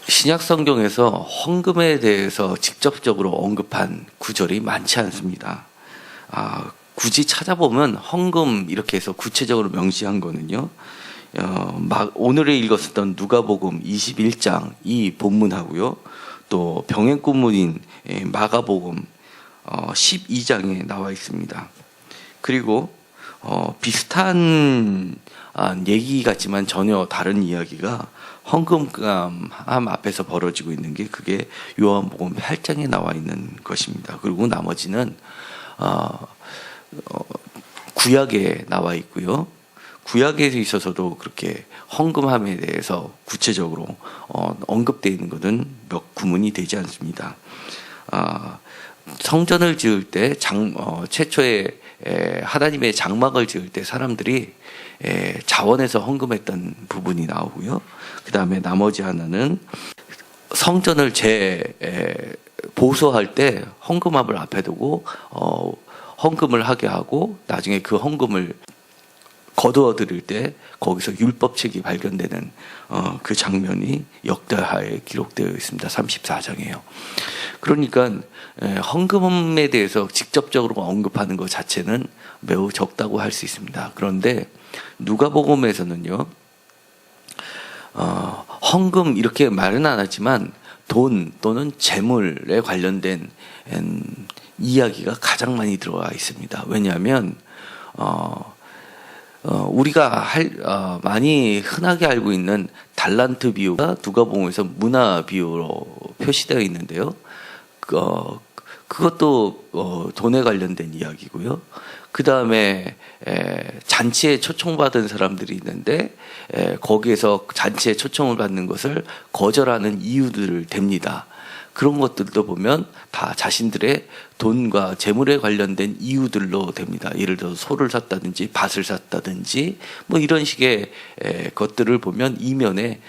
신약 성경에서 헌금에 대해서 직접적으로 언급한 구절이 많지 않습니다. 굳이 찾아보면 헌금 이렇게 해서 구체적으로 명시한 거는요. 오늘에 읽었었던 누가복음 21장 이 본문하고요. 또 병행구문인 마가복음 12장에 나와 있습니다. 그리고 비슷한 얘기 같지만 전혀 다른 이야기가 헌금함 앞에서 벌어지고 있는 게 그게 요한복음 8장에 나와 있는 것입니다. 그리고 나머지는 구약에 나와 있고요. 구약에 있어서도 그렇게 헌금함에 대해서 구체적으로 언급되어 있는 것은 몇 구문이 되지 않습니다. 성전을 지을 때 최초에 하나님의 장막을 지을 때 사람들이 자원에서 헌금했던 부분이 나오고요. 그 다음에 나머지 하나는 성전을 보수할 때 헌금함을 앞에 두고 헌금을 하게 하고 나중에 그 헌금을 거두어 드릴 때 거기서 율법책이 발견되는 그 장면이 역대하에 기록되어 있습니다. 34장이에요. 그러니까 헌금에 대해서 직접적으로 언급하는 것 자체는 매우 적다고 할 수 있습니다. 그런데 누가복음에서는요, 헌금 이렇게 말은 안 하지만 돈 또는 재물에 관련된 이야기가 가장 많이 들어가 있습니다. 왜냐하면 우리가 많이 흔하게 알고 있는 달란트 비유가 누가복음에서 문화 비유로 표시되어 있는데요. 그것도 돈에 관련된 이야기고요. 그 다음에 잔치에 초청받은 사람들이 있는데 거기에서 잔치에 초청을 받는 것을 거절하는 이유들을 댑니다. 그런 것들도 보면 다 자신들의 돈과 재물에 관련된 이유들로 됩니다. 예를 들어서 소를 샀다든지 밭을 샀다든지 뭐 이런 식의 것들을 보면 이면에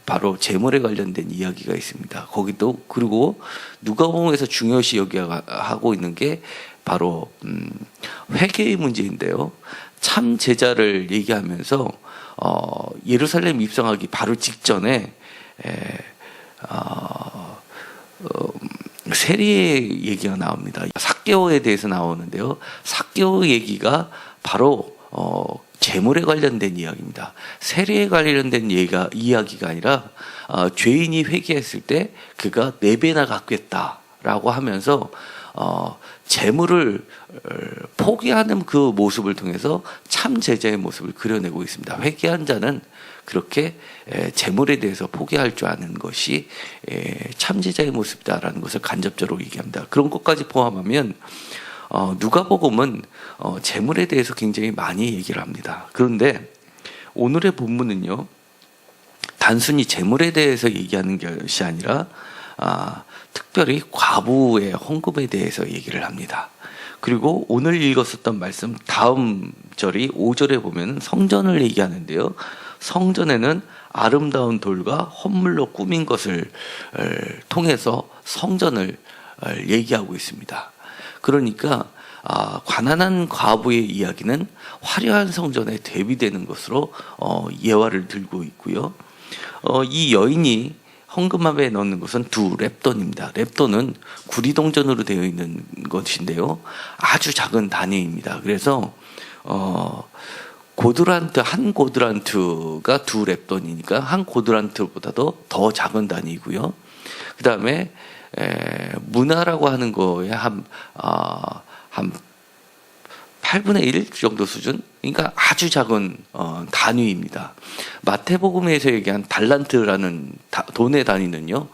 바로 재물에 관련된 이야기가 있습니다. 거기도 그리고 누가복음에서 중요시 여기하고 있는 게 바로 회개의 문제인데요. 참 제자를 얘기하면서 예루살렘 입성하기 바로 직전에 세리의 얘기가 나옵니다. 삭개오에 대해서 나오는데요. 삭개오 얘기가 바로 재물에 관련된 이야기입니다. 세리에 관련된 이야기가 아니라 죄인이 회개했을 때 그가 4배나 갚겠다라고 하면서 재물을 포기하는 그 모습을 통해서 참 제자의 모습을 그려내고 있습니다. 회개한 자는 그렇게 재물에 대해서 포기할 줄 아는 것이 참 제자의 모습이다라는 것을 간접적으로 얘기합니다. 그런 것까지 포함하면 누가복음은 재물에 대해서 굉장히 많이 얘기를 합니다. 그런데 오늘의 본문은요, 단순히 재물에 대해서 얘기하는 것이 아니라 특별히 과부의 헌금에 대해서 얘기를 합니다. 그리고 오늘 읽었었던 말씀 다음 절이 5절에 보면 성전을 얘기하는데요. 성전에는 아름다운 돌과 헌물로 꾸민 것을 통해서 성전을 얘기하고 있습니다. 그러니까 가난한 과부의 이야기는 화려한 성전에 대비되는 것으로 예화를 들고 있고요. 이 여인이 헌금함에 넣는 것은 2렙돈입니다. 렙돈은 구리동전으로 되어 있는 것인데요. 아주 작은 단위입니다. 그래서 한 고드란트가 2렙돈이니까 한 고드란트보다도 더 작은 단위이고요. 그 다음에 문화라고 하는 거에 한 8분의 1 정도 수준? 그러니까 아주 작은 단위입니다. 마태복음에서 얘기한 달란트라는 돈의 단위는요,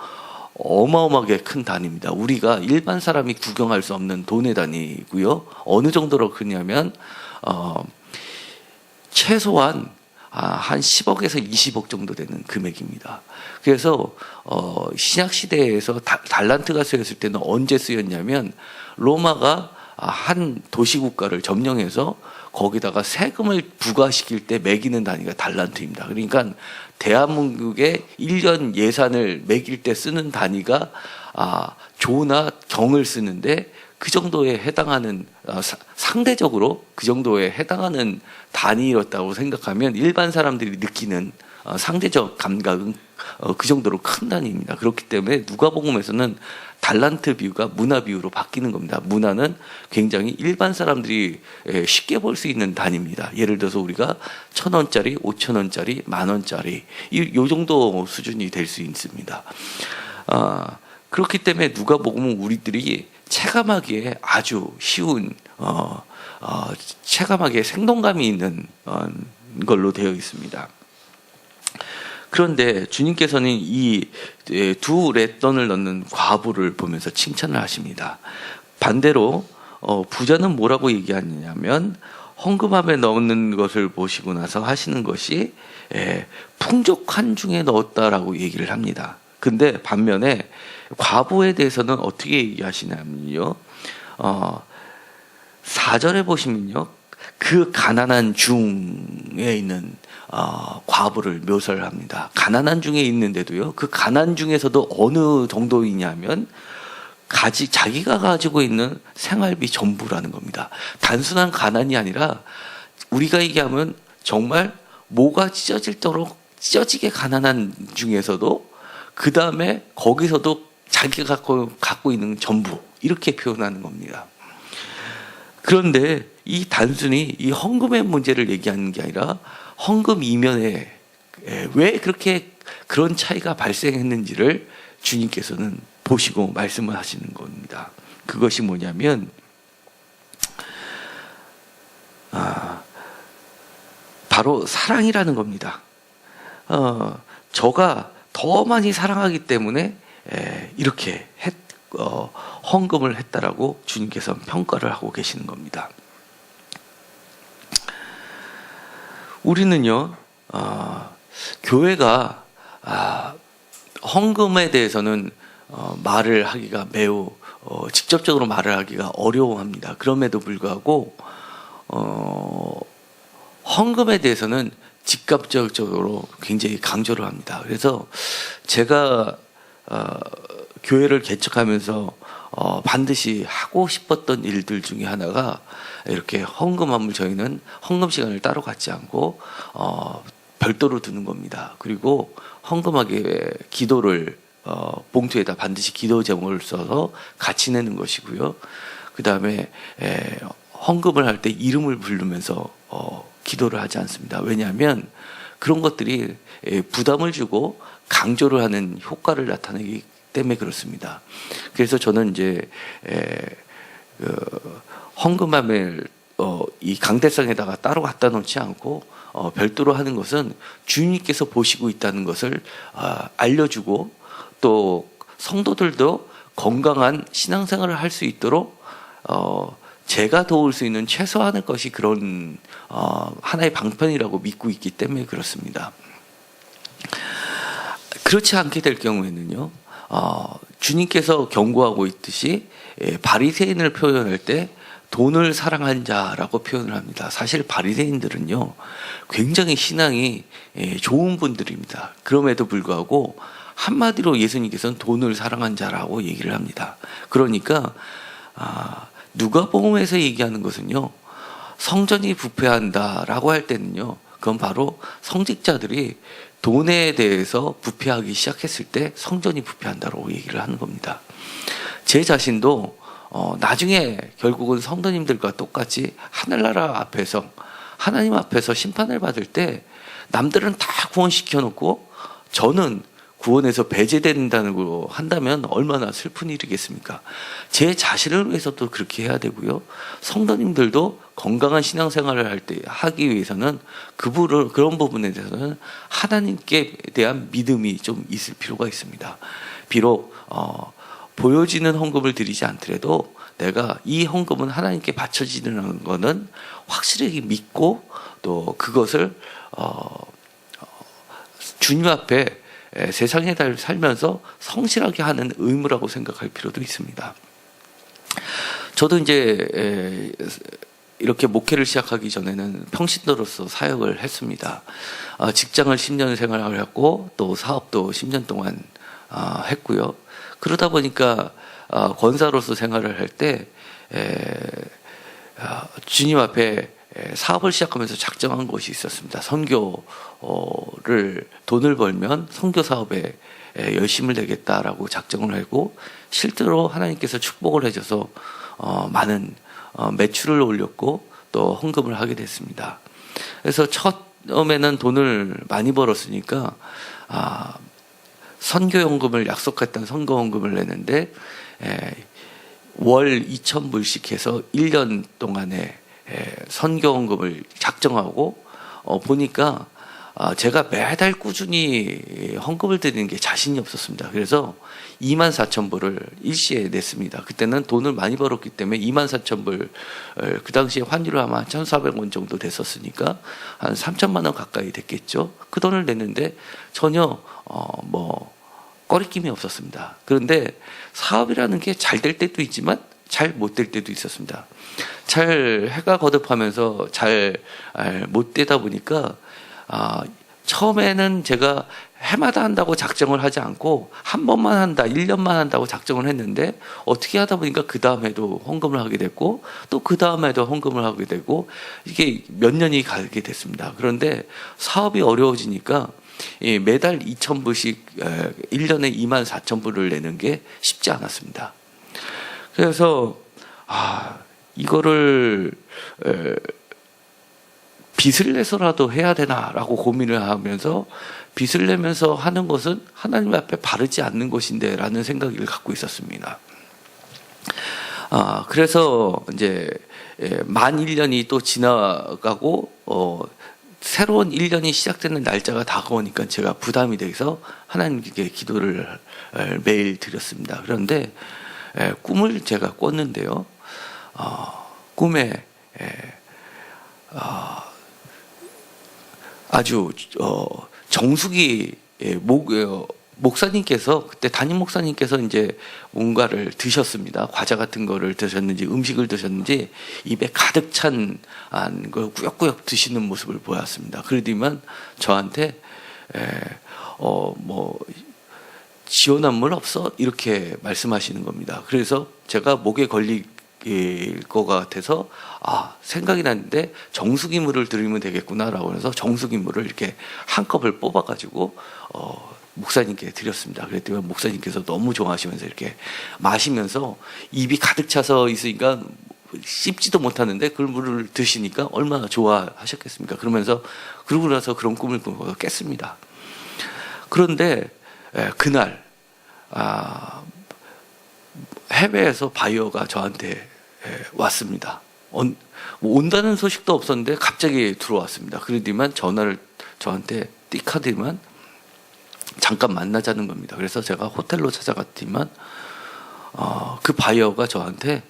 어마어마하게 큰 단위입니다. 우리가 일반 사람이 구경할 수 없는 돈의 단위이고요. 어느 정도로 크냐면 최소한 한 10억에서 20억 정도 되는 금액입니다. 그래서 신약 시대에서 달란트가 쓰였을 때는 언제 쓰였냐면 로마가 한 도시국가를 점령해서 거기다가 세금을 부과시킬 때 매기는 단위가 달란트입니다. 그러니까 대한민국의 1년 예산을 매길 때 쓰는 단위가 조나 경을 쓰는데 그 정도에 해당하는 상대적으로 그 정도에 해당하는 단위였다고 생각하면 일반 사람들이 느끼는 상대적 감각은 그 정도로 큰 단위입니다. 그렇기 때문에 누가복음에서는 달란트 비유가 문화 비유로 바뀌는 겁니다. 문화는 굉장히 일반 사람들이 쉽게 볼 수 있는 단위입니다. 예를 들어서 우리가 1,000원짜리, 5,000원짜리, 10,000원짜리 이 정도 수준이 될 수 있습니다. 그렇기 때문에 누가복음은 우리들이 체감하기에 아주 쉬운 체감하기에 생동감이 있는 걸로 되어 있습니다. 그런데 주님께서는 이 두 렛돈을 넣는 과부를 보면서 칭찬을 하십니다. 반대로 부자는 뭐라고 얘기하느냐면 헌금함에 넣는 것을 보시고 나서 하시는 것이 풍족한 중에 넣었다라고 얘기를 합니다. 근데 반면에 과부에 대해서는 어떻게 얘기하시냐면요. 4절에 보시면요. 그 가난한 중에 있는 과부를 묘사를 합니다. 가난한 중에 있는데도요. 그 가난 중에서도 어느 정도이냐면 자기가 가지고 있는 생활비 전부라는 겁니다. 단순한 가난이 아니라 우리가 얘기하면 정말 모가 찢어지게 가난한 중에서도 그 다음에 거기서도 자기가 갖고 있는 전부 이렇게 표현하는 겁니다. 그런데 이 단순히 이 헌금의 문제를 얘기하는 게 아니라 헌금 이면에 왜 그렇게 그런 차이가 발생했는지를 주님께서는 보시고 말씀을 하시는 겁니다. 그것이 뭐냐면 바로 사랑이라는 겁니다. 저가 더 많이 사랑하기 때문에 이렇게 헌금을 했다라고 주님께서 평가를 하고 계시는 겁니다. 우리는요, 교회가 헌금에 대해서는 말을 하기가 매우 직접적으로 말을 하기가 어려워합니다. 그럼에도 불구하고 헌금에 대해서는 직접적으로 굉장히 강조를 합니다. 그래서 제가 교회를 개척하면서 반드시 하고 싶었던 일들 중에 하나가 이렇게 헌금함을 저희는 헌금 시간을 따로 갖지 않고 별도로 두는 겁니다. 그리고 헌금하게 기도를 봉투에다 반드시 기도 제목을 써서 같이 내는 것이고요. 그 다음에 헌금을 할 때 이름을 부르면서 기도를 하지 않습니다. 왜냐하면 그런 것들이 부담을 주고 강조를 하는 효과를 나타내기 때문에 그렇습니다. 그래서 저는 이제 헌금함을 이 강대상에다가 따로 갖다 놓지 않고 별도로 하는 것은 주님께서 보시고 있다는 것을 알려주고 또 성도들도 건강한 신앙생활을 할 수 있도록 제가 도울 수 있는 최소한의 것이 그런 하나의 방편이라고 믿고 있기 때문에 그렇습니다. 그렇지 않게 될 경우에는요, 주님께서 경고하고 있듯이 바리새인을 표현할 때 돈을 사랑한 자라고 표현을 합니다. 사실 바리새인들은요, 굉장히 신앙이 좋은 분들입니다. 그럼에도 불구하고 한마디로 예수님께서는 돈을 사랑한 자라고 얘기를 합니다. 그러니까 누가복음에서 얘기하는 것은요, 성전이 부패한다라고 할 때는요, 그건 바로 성직자들이 돈에 대해서 부패하기 시작했을 때 성전이 부패한다라고 얘기를 하는 겁니다. 제 자신도 나중에 결국은 성도님들과 똑같이 하늘나라 앞에서 하나님 앞에서 심판을 받을 때 남들은 다 구원시켜 놓고 저는 구원에서 배제된다는 거 한다면 얼마나 슬픈 일이겠습니까? 제 자신을 위해서도 그렇게 해야 되고요. 성도님들도 건강한 신앙생활을 하기 위해서는 그런 부분에 대해서는 하나님께 대한 믿음이 좀 있을 필요가 있습니다. 비록 보여지는 헌금을 드리지 않더라도 내가 이 헌금은 하나님께 바쳐지는 거는 확실히 믿고 또 그것을 주님 앞에 세상에 살면서 성실하게 하는 의무라고 생각할 필요도 있습니다. 저도 이제 이렇게 목회를 시작하기 전에는 평신도로서 사역을 했습니다. 직장을 10년 생활을 했고 또 사업도 10년 동안 했고요. 그러다 보니까 권사로서 생활을 할 때 주님 앞에 사업을 시작하면서 작정한 것이 있었습니다. 선교를 거를 돈을 벌면 선교 사업에 열심을 내겠다라고 작정을 하고 실제로 하나님께서 축복을 해줘서 많은 매출을 올렸고 또 헌금을 하게 됐습니다. 그래서 처음에는 돈을 많이 벌었으니까 선교연금을 약속했던 선교연금을 내는데 월 2,000불씩 해서 1년 동안에 선교연금을 작정하고 보니까 제가 매달 꾸준히 헌금을 드리는 게 자신이 없었습니다. 그래서 24,000불을 일시에 냈습니다. 그때는 돈을 많이 벌었기 때문에 24,000불, 그 당시에 환율로 아마 1,400원 정도 됐었으니까 한 3천만 원 가까이 됐겠죠. 그 돈을 냈는데 전혀 꺼리낌이 없었습니다. 그런데 사업이라는 게 잘 될 때도 있지만 잘 못 될 때도 있었습니다. 잘 해가 거듭하면서 잘 못 되다 보니까 처음에는 제가 해마다 한다고 작정을 하지 않고 한 번만 한다, 1년만 한다고 작정을 했는데 어떻게 하다 보니까 그 다음에도 헌금을 하게 됐고 또 그 다음에도 헌금을 하게 되고 이게 몇 년이 가게 됐습니다. 그런데 사업이 어려워지니까 매달 2,000불씩 1년에 24,000불을 내는 게 쉽지 않았습니다. 그래서 이거를 빚을 내서라도 해야 되나라고 고민을 하면서 빚을 내면서 하는 것은 하나님 앞에 바르지 않는 것인데 라는 생각을 갖고 있었습니다. 그래서 이제 만 1년이 또 지나가고 새로운 1년이 시작되는 날짜가 다가오니까 제가 부담이 돼서 하나님께 기도를 매일 드렸습니다. 그런데 꿈을 제가 꿨는데요. 꿈에 아주 정숙이 목사님께서 그때 담임 목사님께서 이제 뭔가를 드셨습니다. 과자 같은 거를 드셨는지 음식을 드셨는지 입에 가득 찬 걸 꾸역꾸역 드시는 모습을 보았습니다. 그러더니만 저한테 지원한 물 없어? 이렇게 말씀하시는 겁니다. 그래서 제가 목에 걸릴 것 같아서 생각이 났는데 정수기 물을 드리면 되겠구나라고 해서 정수기 물을 이렇게 한 컵을 뽑아가지고 목사님께 드렸습니다. 그랬더니 목사님께서 너무 좋아하시면서 이렇게 마시면서 입이 가득 차서 있으니까 씹지도 못하는데 그 물을 드시니까 얼마나 좋아하셨겠습니까? 그러면서 그러고 나서 그런 꿈을 꾸고 깼습니다. 그런데 그날 해외에서 바이어가 저한테 왔습니다. 온다는 소식도 없었는데 갑자기 들어왔습니다. 그러더니만 전화를 저한테 띡 하더니만 잠깐 만나자는 겁니다. 그래서 제가 호텔로 찾아갔더니만 그 바이어가 저한테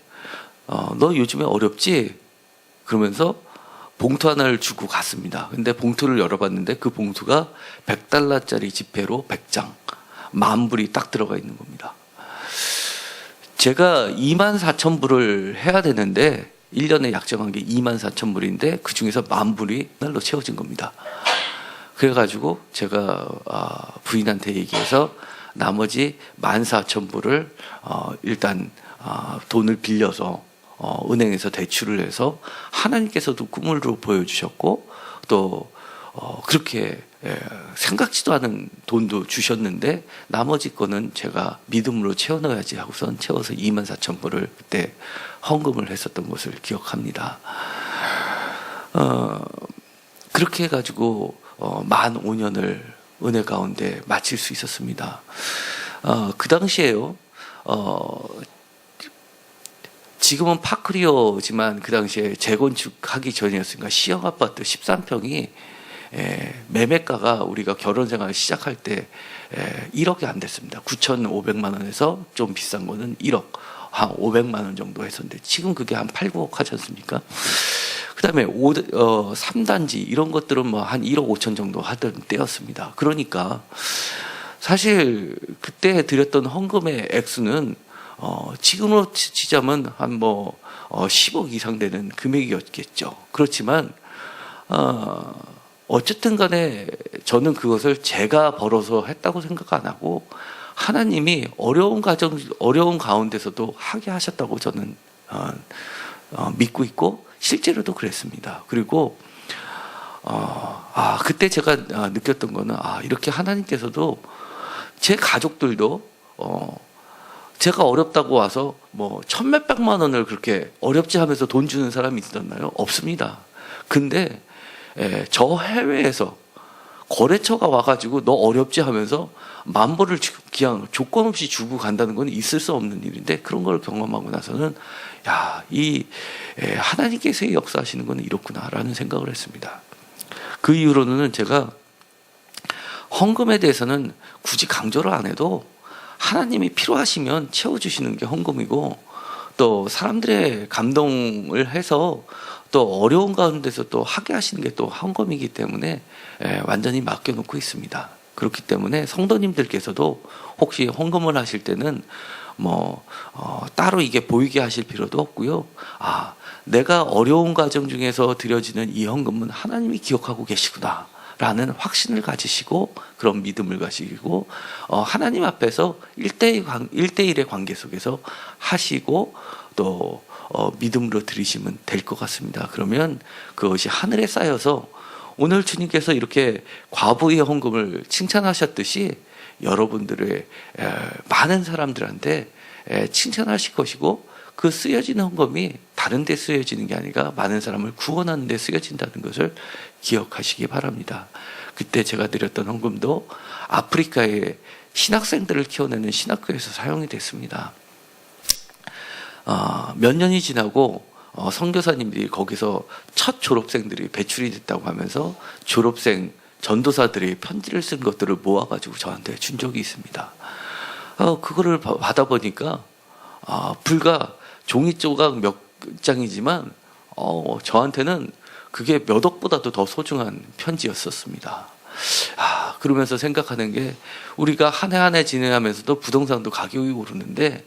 너 요즘에 어렵지? 그러면서 봉투 하나를 주고 갔습니다. 근데 봉투를 열어봤는데 그 봉투가 $100짜리 지폐로 100장 10,000불이 딱 들어가 있는 겁니다. 제가 24,000불을 해야 되는데 1년에 약정한 게 24,000불인데 그 중에서 10,000불이 날로 채워진 겁니다. 그래가지고 제가 부인한테 얘기해서 나머지 14,000불을 일단 돈을 빌려서 은행에서 대출을 해서 하나님께서도 꿈을 보여주셨고 또 그렇게 생각지도 않은 돈도 주셨는데 나머지 거는 제가 믿음으로 채워 넣어야지 하고선 채워서 24,000불을 그때 헌금을 했었던 것을 기억합니다. 그렇게 해가지고 만 5년을 은혜 가운데 마칠 수 있었습니다. 그 당시에요. 지금은 파크리오지만 그 당시에 재건축하기 전이었으니까 시형 아파트 13평이 매매가가 우리가 결혼 생활 시작할 때 1억이 안 됐습니다. 9,500만 원에서 좀 비싼 거는 1억, 한 500만 원 정도 했었는데 지금 그게 한 8, 9억 하지 않습니까? 그 다음에 3단지 이런 것들은 뭐 한 1억 5천 정도 하던 때였습니다. 그러니까 사실 그때 드렸던 헌금의 액수는 지금으로 치자면 한 10억 이상 되는 금액이었겠죠. 그렇지만 어쨌든 간에 저는 그것을 제가 벌어서 했다고 생각 안 하고 하나님이 어려운 가운데서도 하게 하셨다고 저는 믿고 있고 실제로도 그랬습니다. 그리고 그때 제가 느꼈던 거는 이렇게 하나님께서도 제 가족들도 제가 어렵다고 와서 뭐 천몇백만 원을 그렇게 어렵지 하면서 돈 주는 사람이 있었나요? 없습니다. 근데 저 해외에서 거래처가 와가지고 너 어렵지 하면서 만불을 그냥 조건 없이 주고 간다는 건 있을 수 없는 일인데, 그런 걸 경험하고 나서는 이 하나님께서 역사하시는 건 이렇구나라는 생각을 했습니다. 그 이후로는 제가 헌금에 대해서는 굳이 강조를 안 해도 하나님이 필요하시면 채워주시는 게 헌금이고, 또 사람들의 감동을 해서 또 어려운 가운데서 또 하게 하시는 게 또 헌금이기 때문에 완전히 맡겨놓고 있습니다. 그렇기 때문에 성도님들께서도 혹시 헌금을 하실 때는 따로 이게 보이게 하실 필요도 없고요. 내가 어려운 과정 중에서 드려지는 이 헌금은 하나님이 기억하고 계시구나 라는 확신을 가지시고, 그런 믿음을 가지고 하나님 앞에서 1대1의 관계 속에서 하시고 또 믿음으로 드리시면 될 것 같습니다. 그러면 그것이 하늘에 쌓여서 오늘 주님께서 이렇게 과부의 헌금을 칭찬하셨듯이 여러분들의 많은 사람들한테 칭찬하실 것이고, 그 쓰여지는 헌금이 다른 데 쓰여지는 게 아니라 많은 사람을 구원하는 데 쓰여진다는 것을 기억하시기 바랍니다. 그때 제가 드렸던 헌금도 아프리카의 신학생들을 키워내는 신학교에서 사용이 됐습니다. 몇 년이 지나고 선교사님들이 거기서 첫 졸업생들이 배출이 됐다고 하면서 졸업생 전도사들이 편지를 쓴 것들을 모아가지고 저한테 준 적이 있습니다. 그거를 받아보니까 불과 종이 조각 몇 장이지만 저한테는 그게 몇 억보다도 더 소중한 편지였었습니다. 그러면서 생각하는 게, 우리가 한 해 한 해 지내면서도 부동산도 가격이 오르는데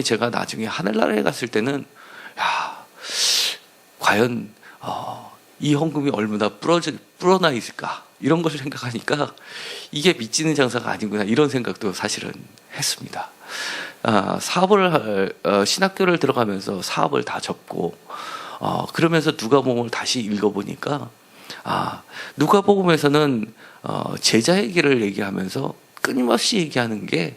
제가 나중에 하늘나라에 갔을 때는 과연 이 헌금이 얼마나 불어나 있을까, 이런 것을 생각하니까 이게 믿지는 장사가 아니구나, 이런 생각도 사실은 했습니다. 신학교를 들어가면서 사업을 다 접고 그러면서 누가복음을 다시 읽어보니까 누가복음에서는 제자 얘기를 얘기하면서 끊임없이 얘기하는 게,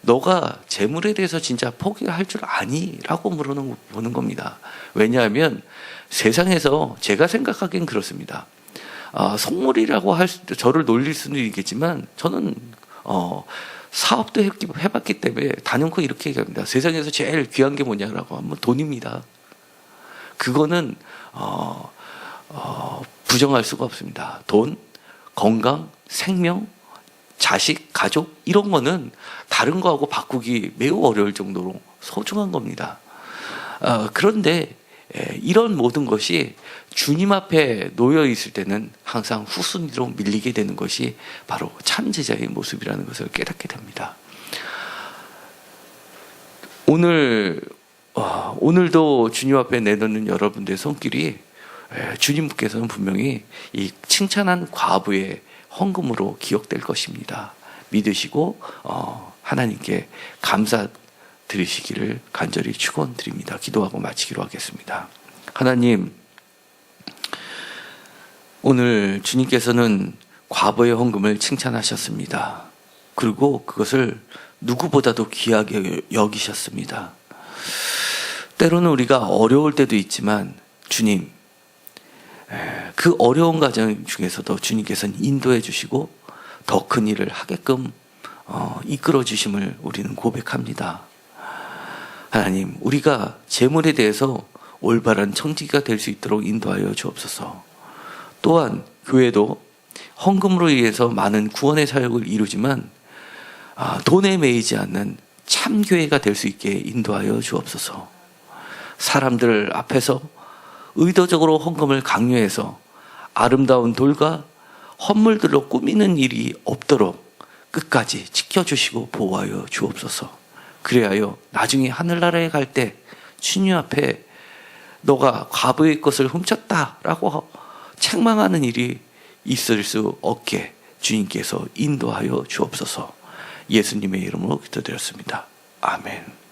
너가 재물에 대해서 진짜 포기할 줄 아니? 라고 물어보는 겁니다. 왜냐하면 세상에서 제가 생각하기엔 그렇습니다. 속물이라고 저를 놀릴 수는 있겠지만, 저는 사업도 해봤기 때문에 단연코 이렇게 얘기합니다. 세상에서 제일 귀한 게 뭐냐라고 하면 돈입니다. 그거는 부정할 수가 없습니다. 돈, 건강, 생명, 자식, 가족, 이런 거는 다른 거하고 바꾸기 매우 어려울 정도로 소중한 겁니다. 그런데 이런 모든 것이 주님 앞에 놓여 있을 때는 항상 후순위로 밀리게 되는 것이 바로 참 제자의 모습이라는 것을 깨닫게 됩니다. 오늘도 주님 앞에 내놓는 여러분들의 손길이 주님께서는 분명히 이 칭찬한 과부의 헌금으로 기억될 것입니다. 믿으시고 하나님께 감사 드리시기를 간절히 축원드립니다. 기도하고 마치기로 하겠습니다. 하나님, 오늘 주님께서는 과부의 헌금을 칭찬하셨습니다. 그리고 그것을 누구보다도 귀하게 여기셨습니다. 때로는 우리가 어려울 때도 있지만 주님, 그 어려운 과정 중에서도 주님께서는 인도해 주시고 더 큰 일을 하게끔 이끌어 주심을 우리는 고백합니다. 하나님, 우리가 재물에 대해서 올바른 청지기가 될 수 있도록 인도하여 주옵소서. 또한 교회도 헌금으로 인해서 많은 구원의 사역을 이루지만 돈에 매이지 않는 참교회가 될 수 있게 인도하여 주옵소서. 사람들 앞에서 의도적으로 헌금을 강요해서 아름다운 돌과 헌물들로 꾸미는 일이 없도록 끝까지 지켜주시고 보호하여 주옵소서. 그래야 나중에 하늘나라에 갈 때 주님 앞에 너가 과부의 것을 훔쳤다라고 책망하는 일이 있을 수 없게 주님께서 인도하여 주옵소서. 예수님의 이름으로 기도드렸습니다. 아멘.